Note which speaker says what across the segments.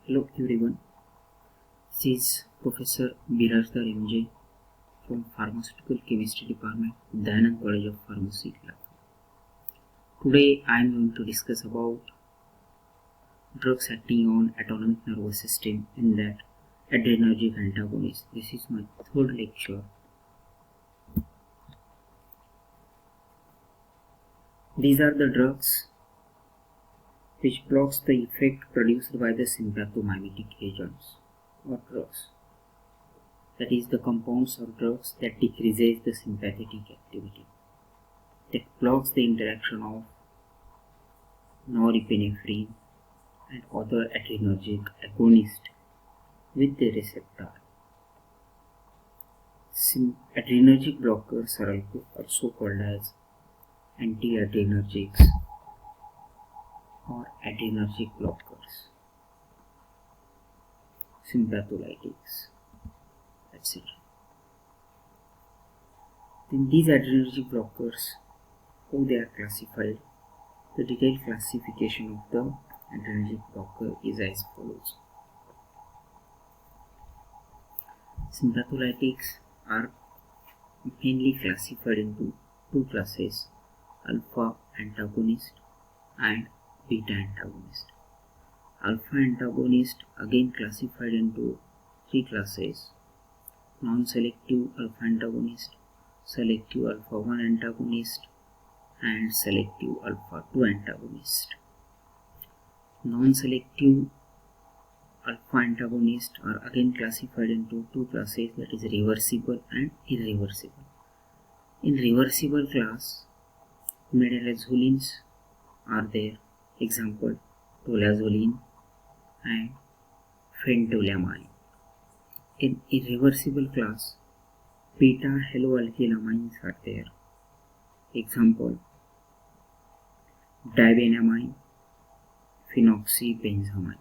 Speaker 1: Hello everyone, this is Professor Birajdar MJ from Pharmaceutical Chemistry Department, Dayanand College of Pharmacy, Lab. Today I am going to discuss about drugs acting on autonomic nervous system, in that adrenergic antagonists. This is my third lecture. These are the drugs which blocks the effect produced by the sympathomimetic agents or drugs. That is, the compounds or drugs that decreases the sympathetic activity, that blocks the interaction of norepinephrine and other adrenergic agonists with the receptor. Adrenergic blockers are also called as anti-adrenergics or adrenergic blockers, sympatholytics, etc. Then these adrenergic blockers, how they are classified? The detailed classification of the adrenergic blocker is as follows. Sympatholytics are mainly classified into two classes: alpha antagonist and beta antagonist. Alpha antagonist again classified into three classes: non-selective alpha antagonist, selective alpha 1 antagonist, and selective alpha 2 antagonist. Non-selective alpha antagonists are again classified into two classes, that is reversible and irreversible. In reversible class, imidazolines are there, example tolazoline and phentolamine. In irreversible class, beta haloalkylamines are there, example dibenamine, phenoxybenzamine.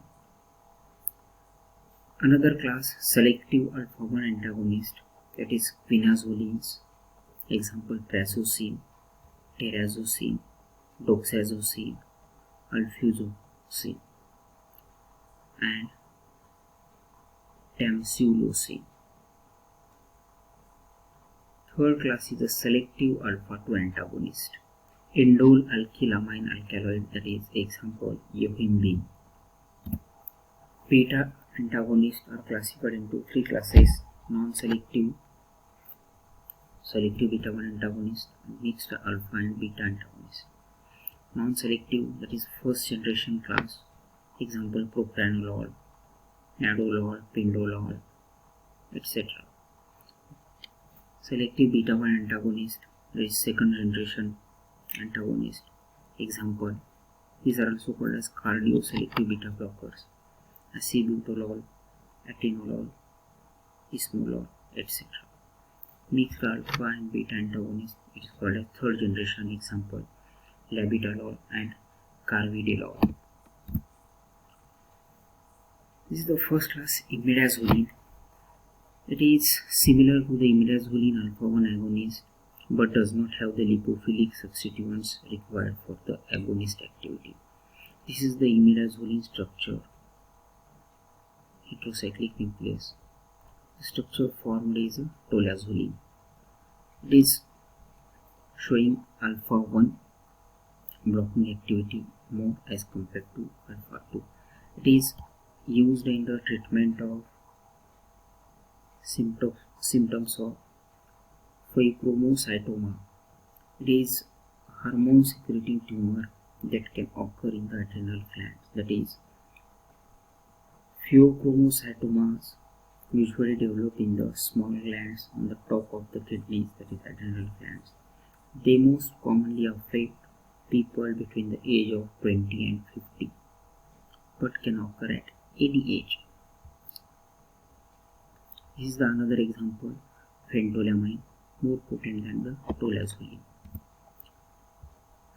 Speaker 1: Another class, selective alpha 1 antagonist, that is quinazolines, example prazosine, teirazosine, doxazosine, alfuzosin, and tamsulosin. Third class is a selective alpha 2 antagonist, indole alkylamine alkaloid, that is example yohimbine. Beta antagonists are classified into three classes: non-selective, selective beta 1 antagonist, mixed alpha and beta antagonist. Non-selective, that is first generation class, example propranolol, nadolol, pindolol, etc. Selective beta 1 antagonist, that is second generation antagonist, example, these are also called as cardioselective beta blockers: acebutolol, atenolol, ismolol, etc. Mixed alpha and beta antagonist, it is called as third generation, example labetalol and carvedilol. This is the first class, imidazoline. It is similar to the imidazoline alpha 1 agonist, but does not have the lipophilic substituents required for the agonist activity. This is the imidazoline structure: heterocyclic nucleus. The structure formed is a tolazoline. It is showing alpha 1 blocking activity more as compared to alpha 2. It is used in the treatment of symptoms of pheochromocytoma. It is a hormone secreting tumor that can occur in the adrenal glands. That is, pheochromocytomas usually develop in the small glands on the top of the kidneys, that is adrenal glands. They most commonly affect people between the age of 20 and 50, but can occur at any age. This is the another example, phentolamine, more potent than the tolazoline.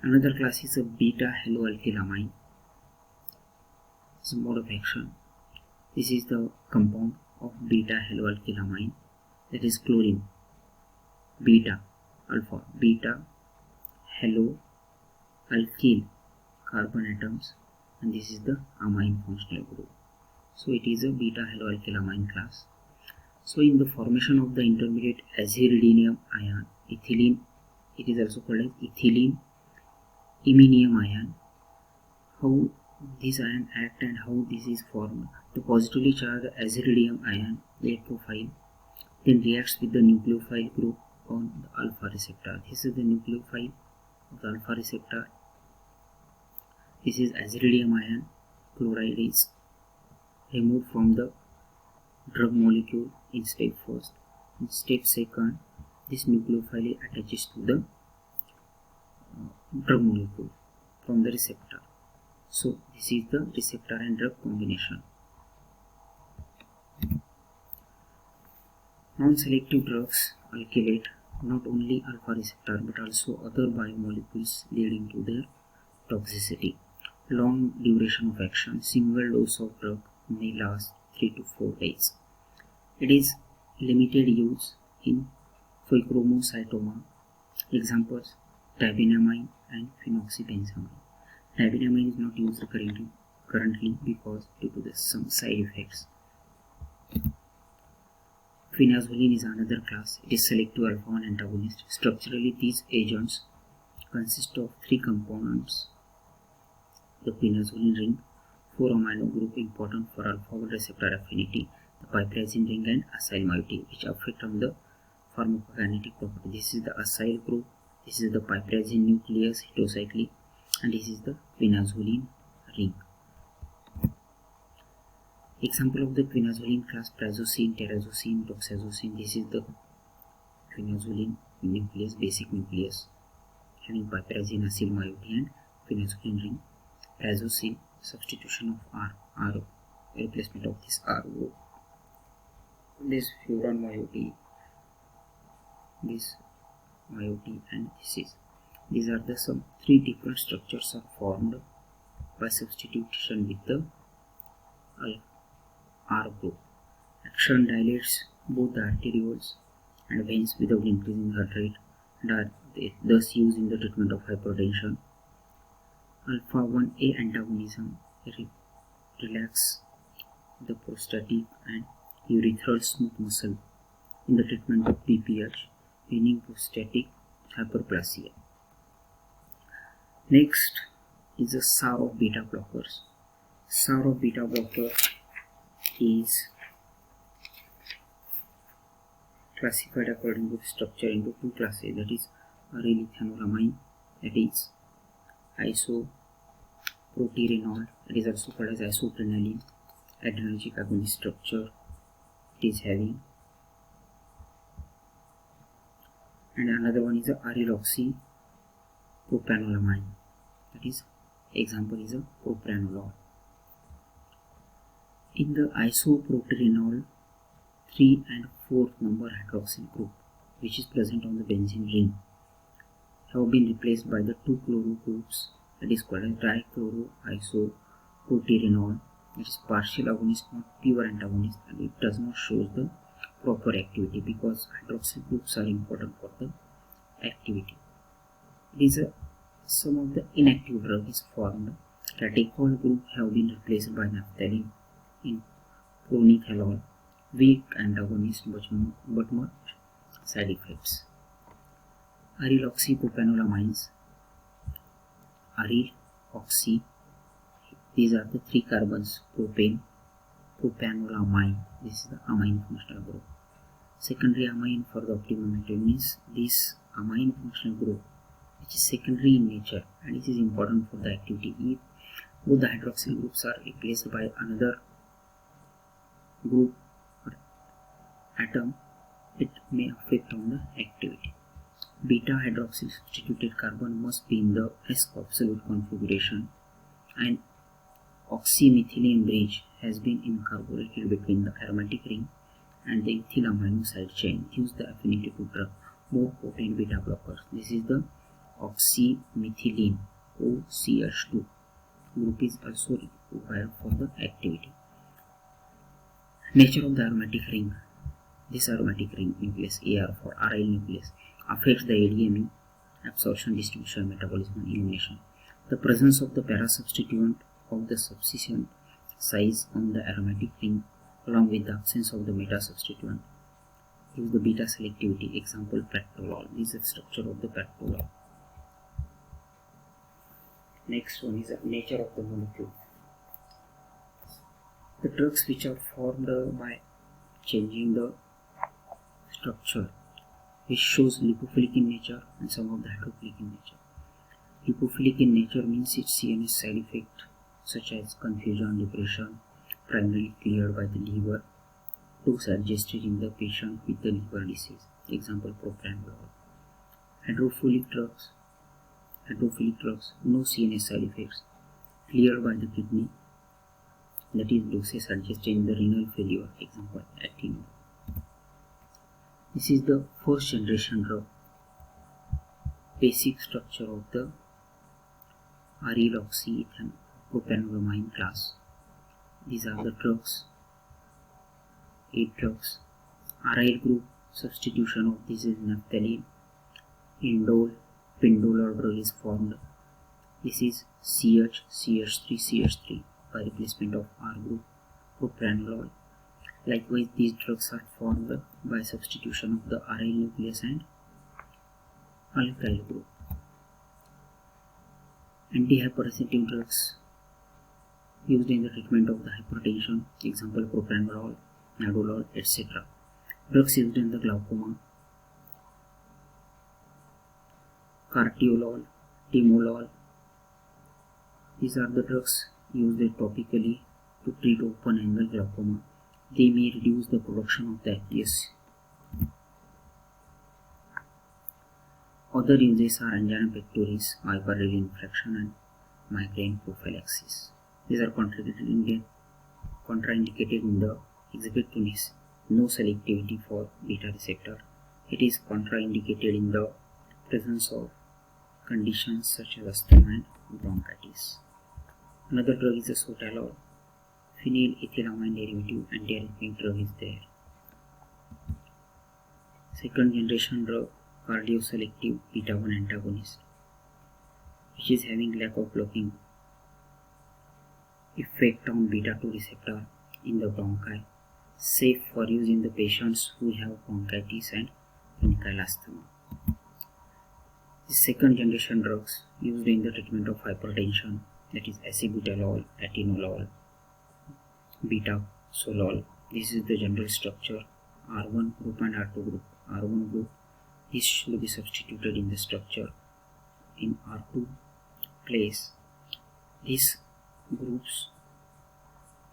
Speaker 1: Another class is a beta haloalkylamine. It's a mode of action. This is the compound of beta haloalkylamine, that is chlorine, beta alpha, beta halo alkyl carbon atoms, and this is the amine functional group. So it is a beta haloalkylamine class. So in the formation of the intermediate aziridium ion, ethylene, it is also called as ethylene iminium ion. How this ion act and how this is formed. The positively charged aziridium ion electrophile then reacts with the nucleophile group on the alpha receptor. This is the nucleophile of the alpha receptor. This is aziridium ion. Chloride is removed from the drug molecule in step first. In step second, this nucleophile attaches to the drug molecule from the receptor. So this is the receptor and drug combination. Non-selective drugs alkylate not only alpha receptor but also other biomolecules, leading to their toxicity. Long duration of action. Single dose of drug may last 3 to 4 days. It is limited use in pheochromocytoma. Examples: tibinamine and phenoxybenzamine. Tibinamine is not used currently because due to some side effects. Phenazoline is another class. It is selective alpha-1 antagonist. Structurally, these agents consist of 3 components. The phenazoline ring, 4 amino group important for alpha-1 receptor affinity, the piperazine ring and acyl moiety, which affect on the pharmacokinetic property. This is the acyl group, this is the piperazine nucleus heterocyclic, and this is the phenazoline ring. Example of the phenazoline class: prazosine, terazosin, doxazosine. This is the phenazoline nucleus, basic nucleus, having piperazine, acyl moiety and phenazoline ring. Prazosine, substitution of R, replacement of this R group. This furan moiety, this moiety, and this is. These are the some 3 different structures are formed by substitution with the R group. Action dilates both the arterioles and veins without increasing heart rate and are thus used in the treatment of hypertension. Alpha-1A antagonism relax the prostatic and urethral smooth muscle in the treatment of BPH, meaning prostatic hyperplasia. Next is the SAR of beta blockers. SAR of beta blocker is classified according to the structure into 2 classes, that is arylethanolamine, that is isoproterenol, it is also called as isoprenaline, adrenergic agonist structure it is having, and another one is the aryloxypropanolamine, that is example is a propranolol. In the isoproterenol, 3 and 4th number hydroxyl group, which is present on the benzene ring, have been replaced by the 2 chloro groups, that is called as dichloroisoproterenol. It is partial agonist, not pure antagonist, and it does not show the proper activity because hydroxyl groups are important for the activity. It is some of the inactive drug is formed. Catechol group have been replaced by naphthalene in pronicalol, weak antagonist but much side effects. Aryloxypropanolamines, aryl, oxy, these are the 3 carbons, propane, propanolamine, this is the amine functional group. Secondary amine for the optimum activity means this amine functional group which is secondary in nature and it is important for the activity. If both the hydroxyl groups are replaced by another group or atom, it may affect on the activity. Beta hydroxyl substituted carbon must be in the S absolute configuration, and oxymethylene bridge has been incorporated between the aromatic ring and the ethyl amino side chain, gives the affinity to drug more potent beta blockers. This is the oxymethylene OCH2 group is also required for the activity. Nature of the aromatic ring. This aromatic ring nucleus AR for aryl nucleus affects the ADME, absorption, distribution, metabolism and elimination. The presence of the para substituent of the substituent size on the aromatic ring along with the absence of the meta substituent. Use the beta selectivity. Example, practolol. This is the structure of the practolol. Next one is the nature of the molecule. The drugs which are formed by changing the structure, which shows lipophilic in nature and some of the hydrophilic in nature. Lipophilic in nature means its CNS side effect such as confusion, depression, primarily cleared by the liver, dose adjusted in the patient with the liver disease. Example, propranolol. Hydrophilic drugs, no CNS side effects, cleared by the kidney, that is doses adjusted in the renal failure. Example, atenolol. This is the first generation drug. Basic structure of the aryloxyethanopropanololamine class. These are the drugs, 8 drugs. Aryl group substitution of this is naphthalene. Indole, pindole drug is formed. This is CH, CH3, CH3 by replacement of R group, propranolol. Likewise, these drugs are formed by substitution of the aryl nucleus and alkyl group. Antihypertensive drugs used in the treatment of the hypertension. Example, propranolol, nadolol, etc. Drugs used in the glaucoma. Cartiolol, timolol. These are the drugs used topically to treat open angle glaucoma. They may reduce the production of the aqueous. Other uses are angina pectoris, hyperreal infection, and migraine prophylaxis. These are contraindicated in the exhibit to no selectivity for beta receptor. It is contraindicated in the presence of conditions such as asthma and bronchitis. Another drug is the sotalol. Phenylethylamine derivative antiarrhythmic drug is there. Second generation drug, cardioselective beta-1 antagonist, which is having lack of blocking effect on beta-2 receptor in the bronchi, safe for use in the patients who have bronchitis and bronchial asthma. The second generation drugs used in the treatment of hypertension, that is acebutolol, atenolol, beta-solol. This is the general structure, R1 group and R2 group. R1 group, this should be substituted in the structure in R2 place. These groups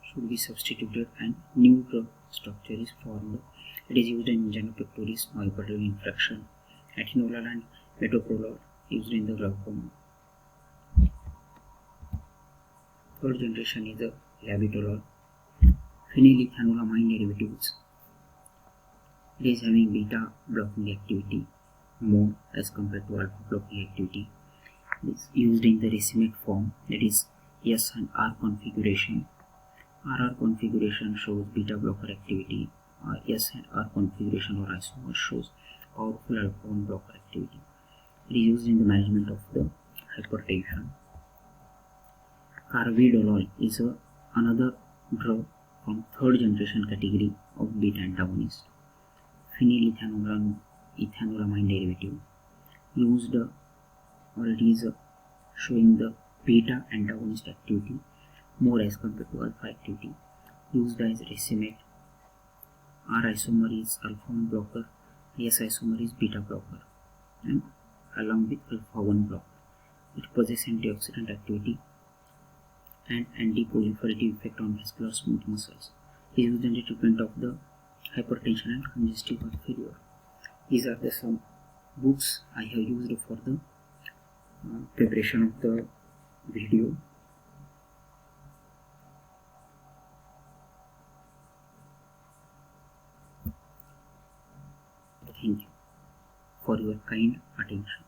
Speaker 1: should be substituted and new drug structure is formed. It is used in angina pectoris, hyperreal infection. Atenolol and metoprolol used in the glaucoma. Third generation is the labetalol. Phenylethylamine derivatives. It is having beta blocking activity more as compared to alpha blocking activity. It is used in the racemate form, that is S and R configuration. RR configuration shows beta blocker activity, or S and R configuration or isomer shows powerful alpha 1 blocker activity. It is used in the management of the hypertension. Carvedilol is another drug from third generation category of beta antagonist. Phenylethylamine derivative used, or it is showing the beta antagonist activity more as compared to alpha activity. Used as racemate. R isomer is alpha 1 blocker, S isomer is beta blocker, and along with alpha 1 blocker. It possesses antioxidant activity and anti-proliferative effect on vascular smooth muscles. It is used in the treatment of the hypertension and congestive heart failure. These are the some books I have used for the preparation of the video. Thank you for your kind attention.